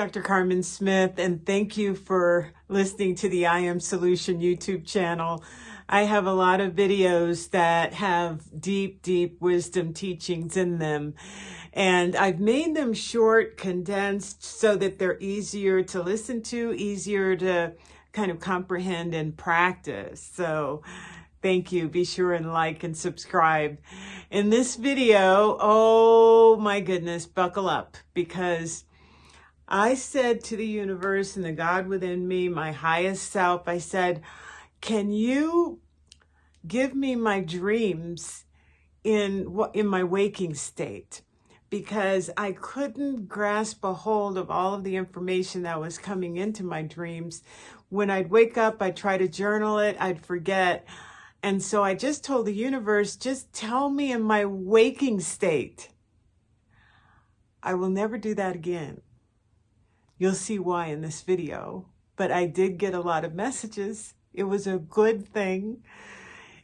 Dr. Carmen Smith, and thank you for listening to the I Am Solution YouTube channel. I have a lot of videos that have deep, deep wisdom teachings in them. And I've made them short, condensed, so that they're easier to listen to, easier to kind of comprehend and practice. So thank you. Be sure and like and subscribe. In this video, oh my goodness, buckle up, because I said to the universe and the God within me, my highest self, I said, can you give me my dreams in my waking state? Because I couldn't grasp a hold of all of the information that was coming into my dreams. When I'd wake up, I'd try to journal it, I'd forget. And so I just told the universe, just tell me in my waking state. I will never do that again. You'll see why in this video, but I did get a lot of messages. It was a good thing.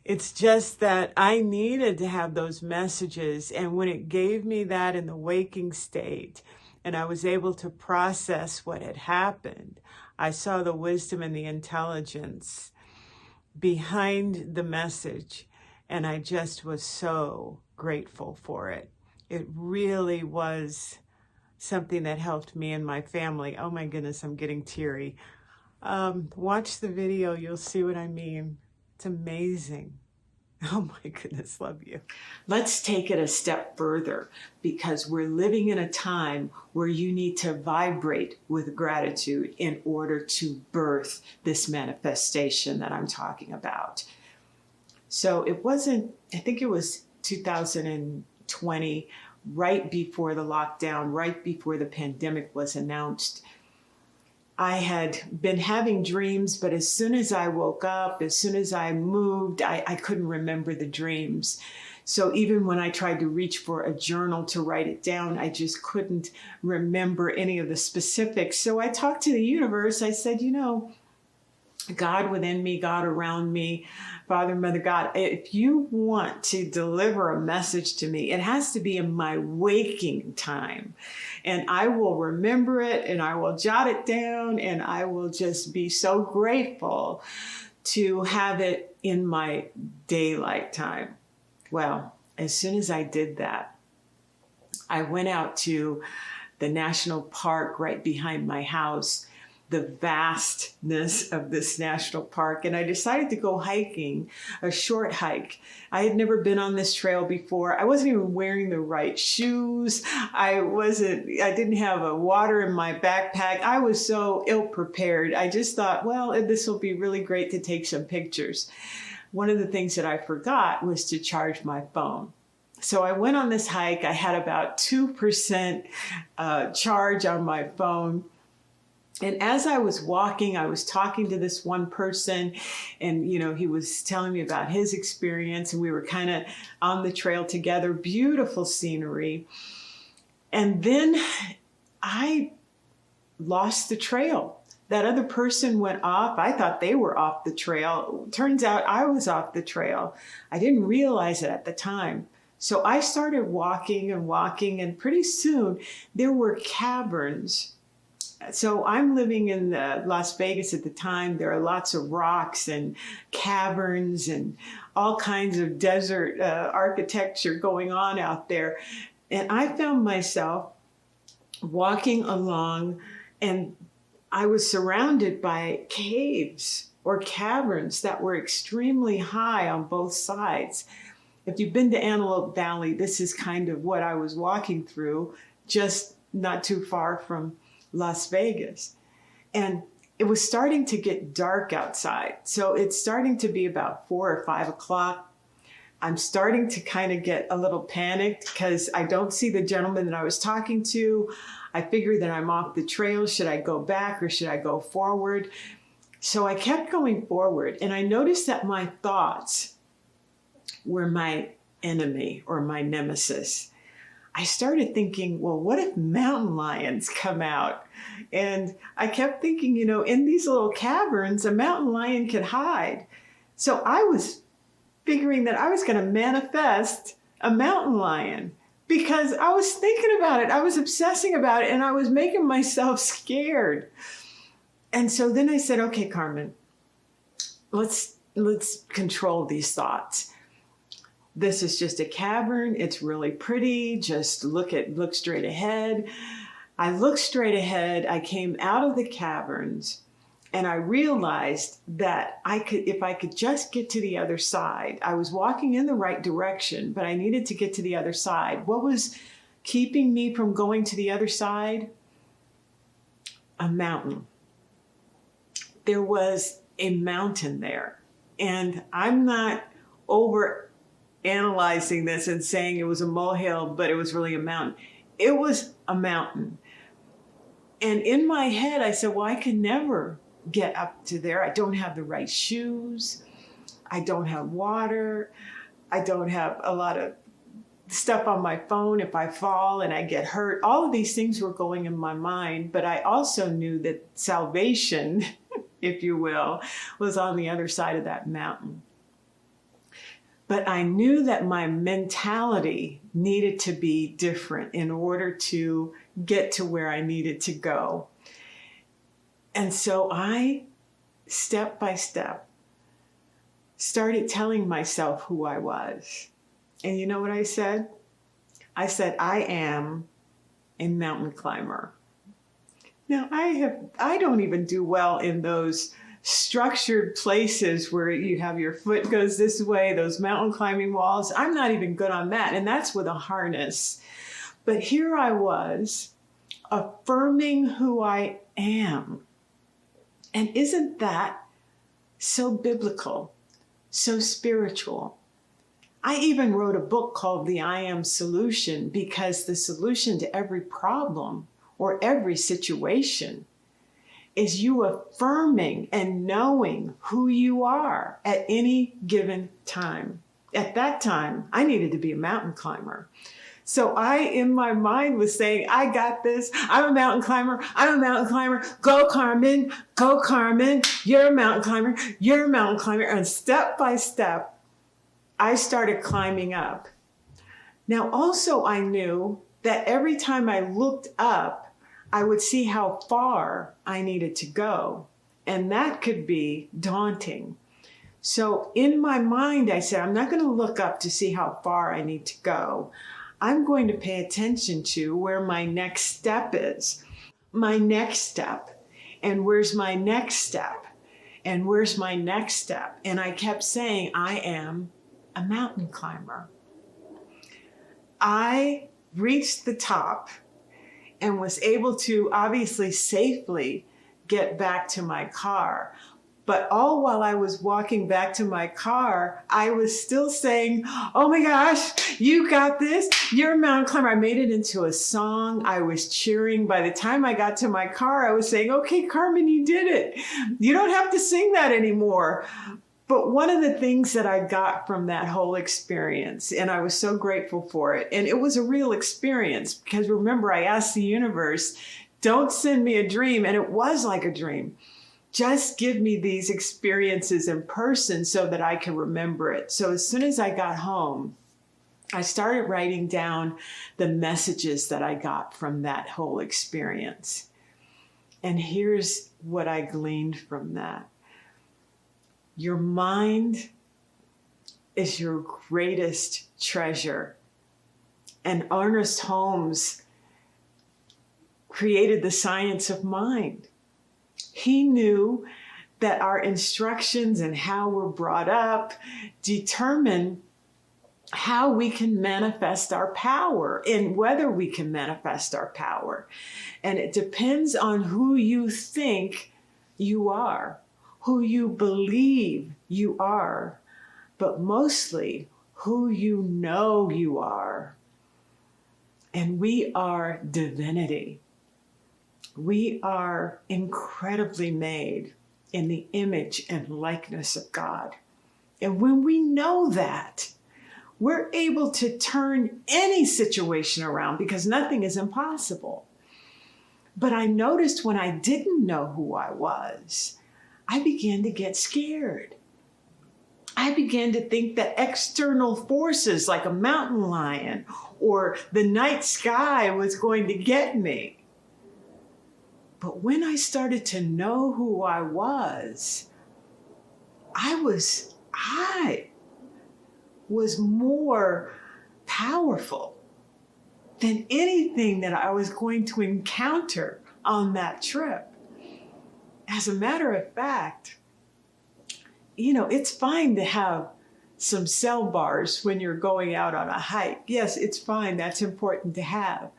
It's just that I needed to have those messages. And when it gave me that in the waking state, and I was able to process what had happened, I saw the wisdom and the intelligence behind the message. And I just was so grateful for it. It really was something that helped me and my family. Oh my goodness, I'm getting teary. Watch the video, you'll see what I mean. It's amazing. Oh my goodness, love you. Let's take it a step further, because we're living in a time where you need to vibrate with gratitude in order to birth this manifestation that I'm talking about. So it wasn't, I think it was 2020, right before the lockdown, right before the pandemic was announced. I had been having dreams, but as soon as I woke up, as soon as I moved, I couldn't remember the dreams. So even when I tried to reach for a journal to write it down, I just couldn't remember any of the specifics. So I talked to the universe. I said, you know, God within me, God around me, Father, Mother, God, if you want to deliver a message to me, it has to be in my waking time. And I will remember it, and I will jot it down, and I will just be so grateful to have it in my daylight time. Well, as soon as I did that, I went out to the national park right behind my house, the vastness of this national park, and I decided to go hiking, a short hike. I had never been on this trail before. I wasn't even wearing the right shoes. I didn't have a water in my backpack. I was so ill-prepared. I just thought, well, this will be really great to take some pictures. One of the things that I forgot was to charge my phone. So I went on this hike. I had about 2% charge on my phone. And as I was walking, I was talking to this one person, and, you know, he was telling me about his experience, and we were kind of on the trail together, beautiful scenery. And then I lost the trail. That other person went off. I thought they were off the trail. Turns out I was off the trail. I didn't realize it at the time. So I started walking, and pretty soon there were caverns. So I'm living in Las Vegas at the time. There are lots of rocks and caverns and all kinds of desert architecture going on out there. And I found myself walking along, and I was surrounded by caves or caverns that were extremely high on both sides. If you've been to Antelope Valley, this is kind of what I was walking through, just not too far from Las Vegas. And it was starting to get dark outside. So it's starting to be about 4 or 5 o'clock. I'm starting to kind of get a little panicked because I don't see the gentleman that I was talking to. I figured that I'm off the trail. Should I go back or should I go forward? So I kept going forward, and I noticed that my thoughts were my enemy or my nemesis. I started thinking, well, what if mountain lions come out? And I kept thinking, you know, in these little caverns, a mountain lion could hide. So I was figuring that I was going to manifest a mountain lion. because I was thinking about it. I was obsessing about it and I was making myself scared. And so then I said, okay, Carmen, let's control these thoughts. This is just a cavern. It's really pretty. Just look straight ahead. I looked straight ahead. I came out of the caverns and I realized that if I could just get to the other side. I was walking in the right direction, but I needed to get to the other side. What was keeping me from going to the other side? A mountain. There was a mountain there. And I'm not over analyzing this and saying it was a molehill, but it was really a mountain. It was a mountain. And in my head, I said, well, I can never get up to there. I don't have the right shoes. I don't have water. I don't have a lot of stuff on my phone if I fall and I get hurt. All of these things were going in my mind, but I also knew that salvation, if you will, was on the other side of that mountain. But I knew that my mentality needed to be different in order to get to where I needed to go. And so I, step by step, started telling myself who I was. And you know what I said? I said, I am a mountain climber. Now, I don't even do well in those structured places where you have your foot goes this way, those mountain climbing walls. I'm not even good on that. And that's with a harness. But here I was affirming who I am. And isn't that so biblical, so spiritual? I even wrote a book called The I Am Solution, because the solution to every problem or every situation is you affirming and knowing who you are at any given time. At that time, I needed to be a mountain climber. So I, in my mind, was saying, I got this. I'm a mountain climber. I'm a mountain climber. Go, Carmen. Go, Carmen. You're a mountain climber. You're a mountain climber. And step by step, I started climbing up. Now, also, I knew that every time I looked up, I would see how far I needed to go. And that could be daunting. So in my mind, I said, I'm not going to look up to see how far I need to go. I'm going to pay attention to where my next step is. My next step. And where's my next step? And where's my next step? And I kept saying, I am a mountain climber. I reached the top and was able to obviously safely get back to my car. But all while I was walking back to my car, I was still saying, oh my gosh, you got this. You're a mountain climber. I made it into a song. I was cheering. By the time I got to my car, I was saying, okay, Carmen, you did it. You don't have to sing that anymore. But one of the things that I got from that whole experience, and I was so grateful for it, and it was a real experience, because remember, I asked the universe, don't send me a dream, and it was like a dream. Just give me these experiences in person so that I can remember it. So as soon as I got home, I started writing down the messages that I got from that whole experience. And here's what I gleaned from that. Your mind is your greatest treasure. And Ernest Holmes created the science of mind. He knew that our instructions and how we're brought up determine how we can manifest our power and whether we can manifest our power. And it depends on who you think you are, who you believe you are, but mostly who you know you are. And we are divinity. We are incredibly made in the image and likeness of God. And when we know that, we're able to turn any situation around, because nothing is impossible. But I noticed when I didn't know who I was, I began to get scared. I began to think that external forces like a mountain lion or the night sky was going to get me. But when I started to know who I was more powerful than anything that I was going to encounter on that trip. As a matter of fact, it's fine to have some cell bars when you're going out on a hike. Yes, it's fine. That's important to have.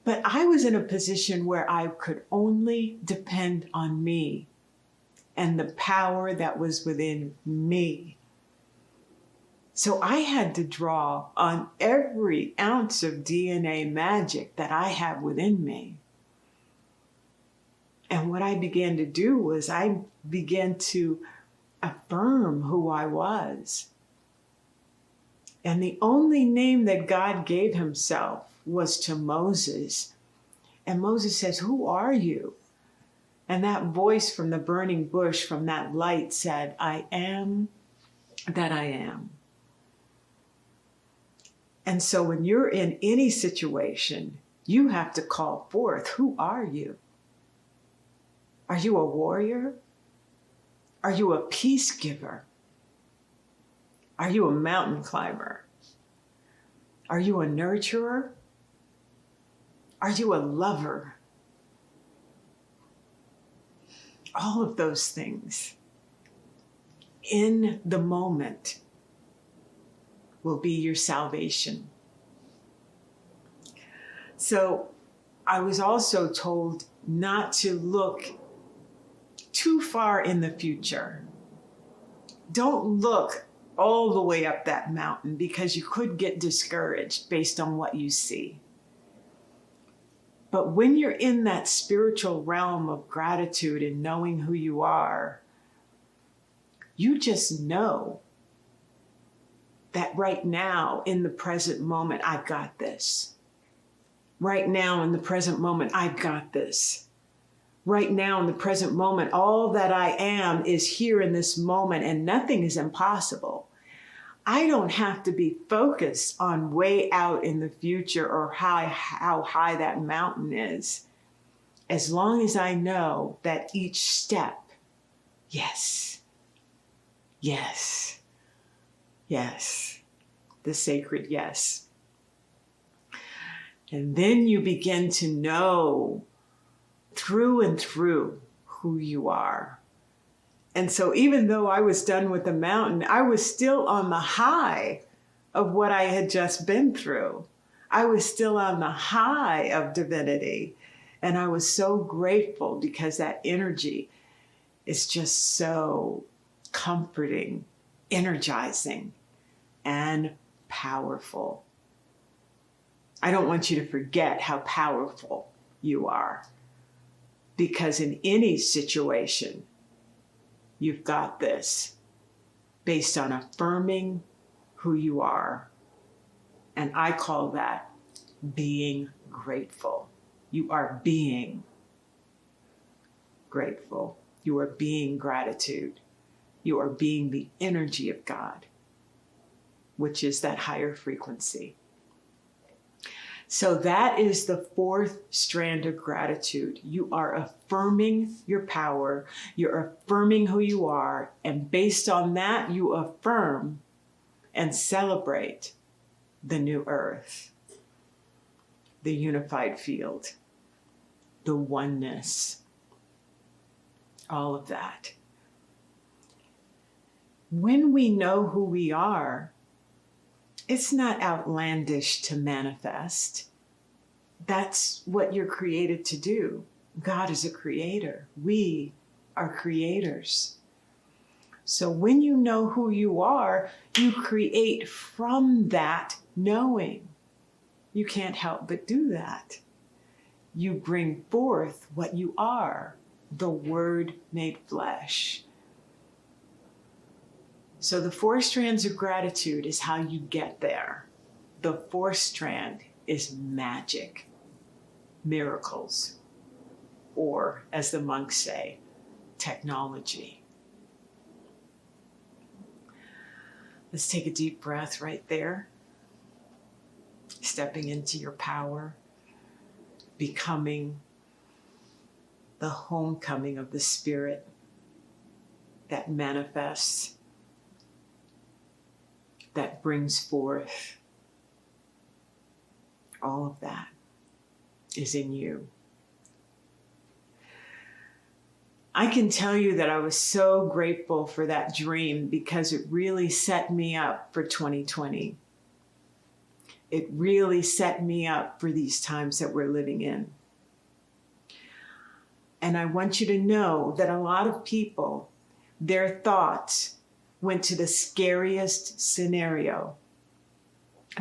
But I was in a position where I could only depend on me and the power that was within me. So I had to draw on every ounce of DNA magic that I have within me. And what I began to do was I began to affirm who I was. And the only name that God gave himself was to Moses. And Moses says, "Who are you?" And that voice from the burning bush, from that light said, "I am that I am." And so when you're in any situation, you have to call forth, who are you? Are you a warrior? Are you a peace giver? Are you a mountain climber? Are you a nurturer? Are you a lover? All of those things in the moment will be your salvation. So I was also told not to look too far in the future. Don't look all the way up that mountain because you could get discouraged based on what you see. But when you're in that spiritual realm of gratitude and knowing who you are, you just know that right now, in the present moment, I've got this. Right now, in the present moment, I've got this. Right now, in the present moment, all that I am is here in this moment, and nothing is impossible. I don't have to be focused on way out in the future or how high that mountain is. As long as I know that each step, yes, yes, yes, the sacred yes. And then you begin to know through and through who you are. And so even though I was done with the mountain, I was still on the high of what I had just been through. I was still on the high of divinity. And I was so grateful because that energy is just so comforting, energizing, and powerful. I don't want you to forget how powerful you are. Because in any situation, you've got this based on affirming who you are. And I call that being grateful. You are being grateful. You are being gratitude. You are being the energy of God, which is that higher frequency. So that is the fourth strand of gratitude. You are affirming your power. You're affirming who you are. And based on that, you affirm and celebrate the new earth, the unified field, the oneness, all of that. When we know who we are, it's not outlandish to manifest. That's what you're created to do. God is a creator. We are creators. So when you know who you are, you create from that knowing. You can't help but do that. You bring forth what you are, the Word made flesh. So the four strands of gratitude is how you get there. The fourth strand is magic, miracles, or as the monks say, technology. Let's take a deep breath right there. Stepping into your power, becoming the homecoming of the Spirit that manifests, that brings forth. All of that is in you. I can tell you that I was so grateful for that dream because it really set me up for 2020. It really set me up for these times that we're living in. And I want you to know that a lot of people, their thoughts went to the scariest scenario.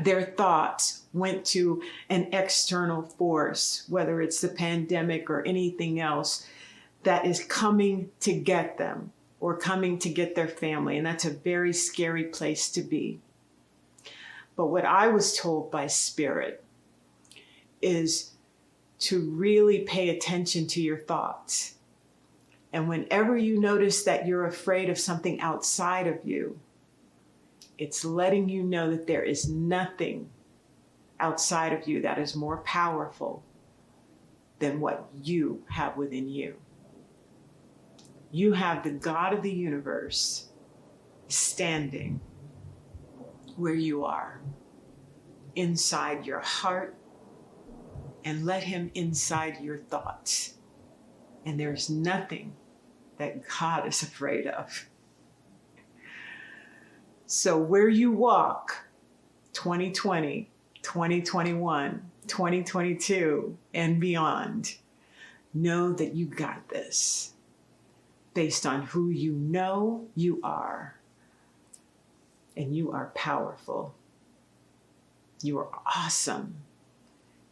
Their thoughts went to an external force, whether it's the pandemic or anything else that is coming to get them or coming to get their family. And that's a very scary place to be. But what I was told by Spirit is to really pay attention to your thoughts. And whenever you notice that you're afraid of something outside of you, it's letting you know that there is nothing outside of you that is more powerful than what you have within you. You have the God of the universe standing where you are, inside your heart, and let him inside your thoughts. And there's nothing that God is afraid of. So where you walk, 2020, 2021, 2022, and beyond, know that you got this based on who you know you are. And you are powerful. You are awesome.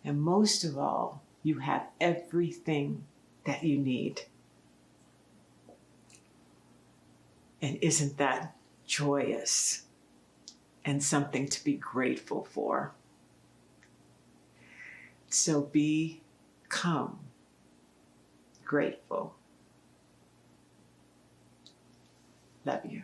And most of all, you have everything that you need. And isn't that joyous and something to be grateful for? So become grateful. Love you.